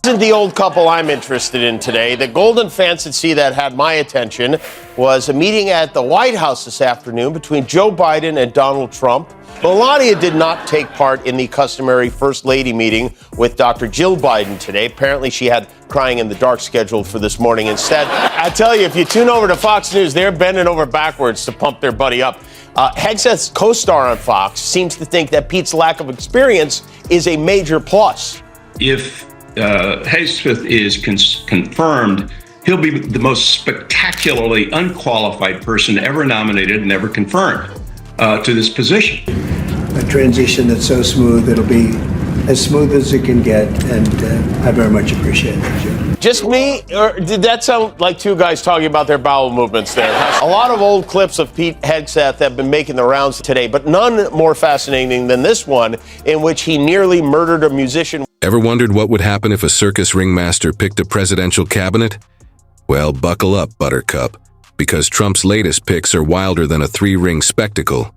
Isn't the old couple I'm interested in today. The golden fantasy that had my attention was a meeting at the White House this afternoon between Joe Biden and Donald Trump. Melania did not take part in the customary First Lady meeting with Dr. Jill Biden today. Apparently she had crying in the dark scheduled for this morning instead. I tell you, if you tune over to Fox News, they're bending over backwards to pump their buddy up. Hegseth's co-star on Fox seems to think that Pete's lack of experience is a major plus. If Hegseth is confirmed, he'll be the most spectacularly unqualified person ever nominated and ever confirmed to this position. A transition that's so smooth, it'll be as smooth as it can get, and I very much appreciate it, Joe. Just me, or did that sound like two guys talking about their bowel movements there? A lot of old clips of Pete Hegseth have been making the rounds today, but none more fascinating than this one in which he nearly murdered a musician. Ever wondered what would happen if a circus ringmaster picked a presidential cabinet? Well, buckle up, Buttercup, because Trump's latest picks are wilder than a three-ring spectacle.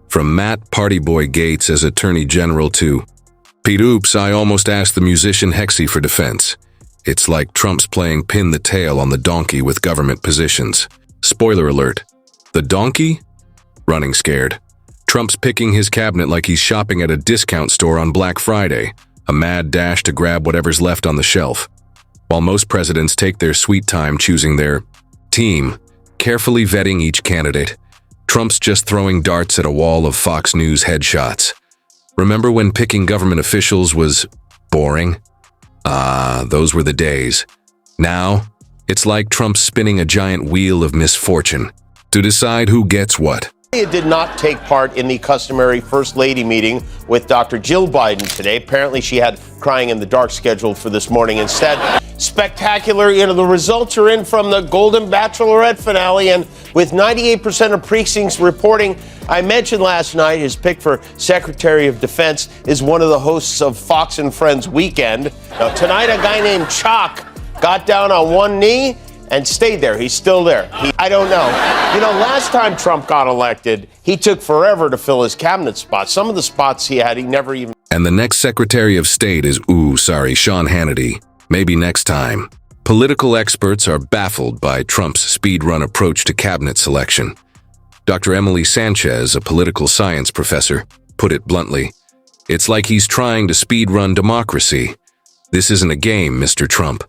From Matt Party Boy Gaetz as Attorney General to Pete, oops, I almost asked the musician Hexy for defense. It's like Trump's playing pin the tail on the donkey with government positions. Spoiler alert, the donkey? Running scared. Trump's picking his cabinet like he's shopping at a discount store on Black Friday, a mad dash to grab whatever's left on the shelf. While most presidents take their sweet time choosing their team, carefully vetting each candidate, Trump's just throwing darts at a wall of Fox News headshots. Remember when picking government officials was boring? Ah, those were the days. Now, it's like Trump spinning a giant wheel of misfortune to decide who gets what. Melania did not take part in the customary First Lady meeting with Dr. Jill Biden today. Apparently she had crying in the dark scheduled for this morning instead. Spectacular, the results are in from the Golden Bachelorette finale, and with 98% of precincts reporting, I mentioned last night his pick for Secretary of Defense is one of the hosts of Fox and Friends Weekend. Now, tonight, a guy named Chalk got down on one knee and stayed there. He's still there. I don't know. Last time Trump got elected, he took forever to fill his cabinet spots. Some of the spots he had, he never even... And the next Secretary of State is, Sean Hannity. Maybe next time. Political experts are baffled by Trump's speed-run approach to cabinet selection. Dr. Emily Sanchez, a political science professor, put it bluntly. It's like he's trying to speed-run democracy. This isn't a game, Mr. Trump.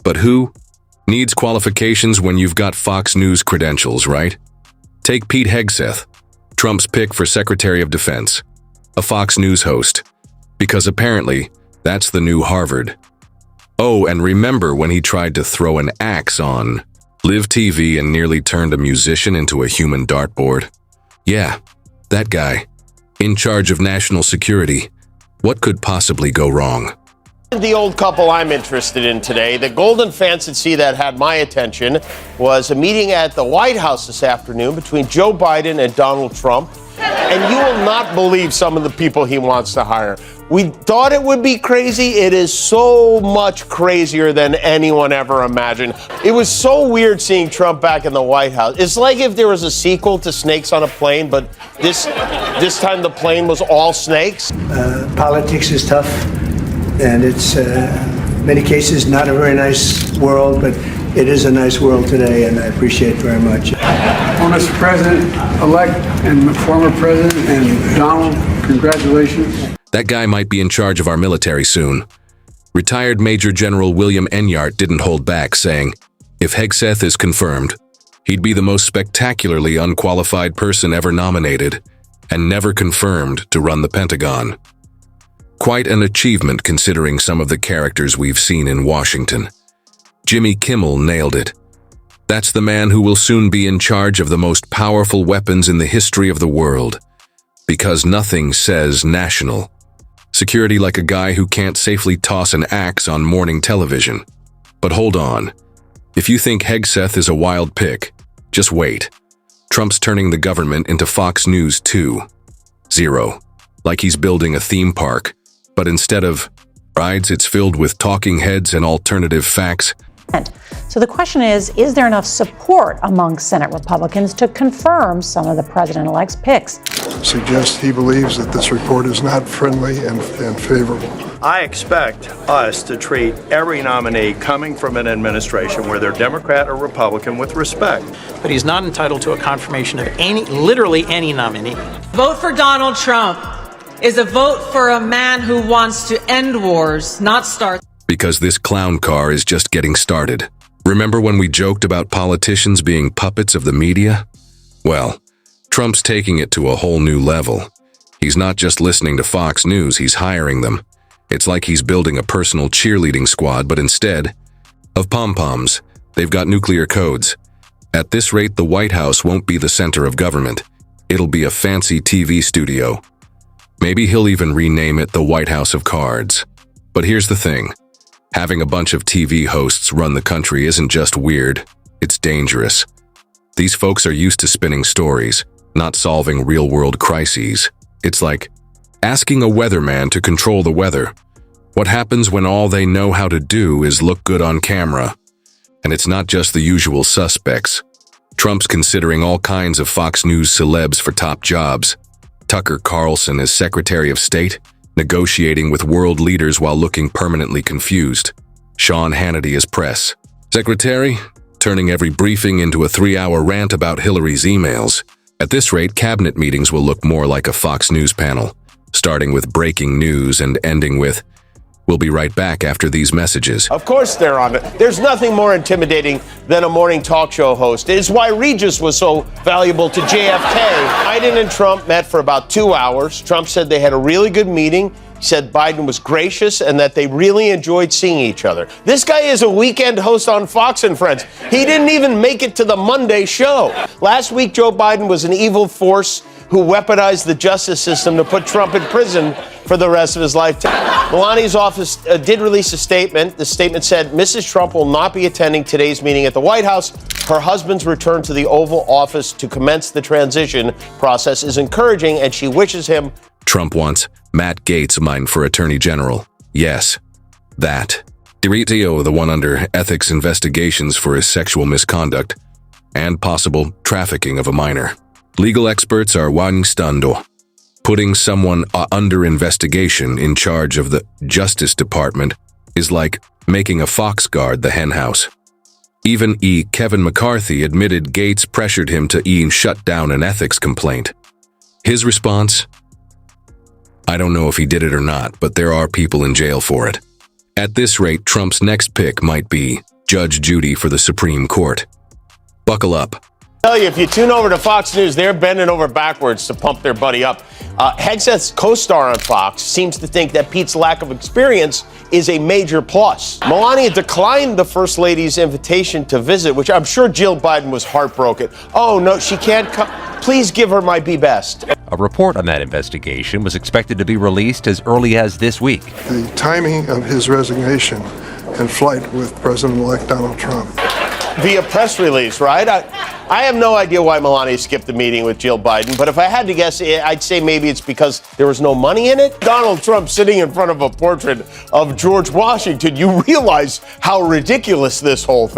But who needs qualifications when you've got Fox News credentials, right? Take Pete Hegseth, Trump's pick for Secretary of Defense, a Fox News host, because apparently that's the new Harvard. Oh, and remember when he tried to throw an axe on Live TV and nearly turned a musician into a human dartboard? Yeah, that guy, in charge of national security. What could possibly go wrong? The old couple I'm interested in today. The golden fantasy that had my attention was a meeting at the White House this afternoon between Joe Biden and Donald Trump. And you will not believe some of the people he wants to hire. We thought it would be crazy. It is so much crazier than anyone ever imagined. It was so weird seeing Trump back in the White House. It's like if there was a sequel to Snakes on a Plane, but this time the plane was all snakes. Politics is tough, and it's, in many cases, not a very nice world, but it is a nice world today, and I appreciate it very much. Well, Mr. President-elect and former President and Donald, congratulations. That guy might be in charge of our military soon. Retired Major General William Enyart didn't hold back, saying, if Hegseth is confirmed, he'd be the most spectacularly unqualified person ever nominated and never confirmed to run the Pentagon. Quite an achievement considering some of the characters we've seen in Washington. Jimmy Kimmel nailed it. That's the man who will soon be in charge of the most powerful weapons in the history of the world. Because nothing says national security like a guy who can't safely toss an axe on morning television. But hold on. If you think Hegseth is a wild pick, just wait. Trump's turning the government into Fox News 2.0. Like he's building a theme park, but instead of rides, it's filled with talking heads and alternative facts. So the question is there enough support among Senate Republicans to confirm some of the president-elect's picks? Suggests he believes that this report is not friendly and favorable. I expect us to treat every nominee coming from an administration, whether Democrat or Republican, with respect. But he's not entitled to a confirmation of literally any nominee. Vote for Donald Trump is a vote for a man who wants to end wars, not start. Because this clown car is just getting started. Remember when we joked about politicians being puppets of the media? Well, Trump's taking it to a whole new level. He's not just listening to Fox News, he's hiring them. It's like he's building a personal cheerleading squad, but instead of pom-poms, they've got nuclear codes. At this rate, the White House won't be the center of government. It'll be a fancy TV studio. Maybe he'll even rename it the White House of Cards. But here's the thing. Having a bunch of TV hosts run the country isn't just weird, it's dangerous. These folks are used to spinning stories, not solving real-world crises. It's like asking a weatherman to control the weather. What happens when all they know how to do is look good on camera? And it's not just the usual suspects. Trump's considering all kinds of Fox News celebs for top jobs. Tucker Carlson as Secretary of State, negotiating with world leaders while looking permanently confused. Sean Hannity as press secretary, turning every briefing into a 3-hour rant about Hillary's emails. At this rate, cabinet meetings will look more like a Fox News panel, starting with breaking news and ending with, "We'll be right back after these messages." Of course they're on it. There's nothing more intimidating than a morning talk show host. It is why Regis was so valuable to JFK. Biden and Trump met for about 2 hours. Trump said they had a really good meeting. He said Biden was gracious and that they really enjoyed seeing each other. This guy is a weekend host on Fox and Friends. He didn't even make it to the Monday show. Last week, Joe Biden was an evil force who weaponized the justice system to put Trump in prison for the rest of his lifetime. Melania's office did release a statement. The statement said Mrs. Trump will not be attending today's meeting at the White House. Her husband's return to the Oval Office to commence the transition process is encouraging, and she wishes him. Trump wants Matt Gaetz mine for Attorney General. Yes, that. Diritio, the one under ethics investigations for his sexual misconduct and possible trafficking of a minor. Legal experts are wangstando. Putting someone under investigation in charge of the Justice Department is like making a fox guard the henhouse. Even Kevin McCarthy admitted Gaetz pressured him to shut down an ethics complaint. His response? I don't know if he did it or not, but there are people in jail for it. At this rate, Trump's next pick might be Judge Judy for the Supreme Court. Buckle up. Tell you, if you tune over to Fox News, they're bending over backwards to pump their buddy up. Hegseth's co-star on Fox seems to think that Pete's lack of experience is a major plus. Melania declined the First Lady's invitation to visit, which I'm sure Jill Biden was heartbroken. Oh, no, she can't come. Please give her my be best. A report on that investigation was expected to be released as early as this week. The timing of his resignation and flight with President-elect Donald Trump. Via press release, right? I have no idea why Melania skipped the meeting with Jill Biden, but if I had to guess, I'd say maybe it's because there was no money in it. Donald Trump sitting in front of a portrait of George Washington. You realize how ridiculous this whole thing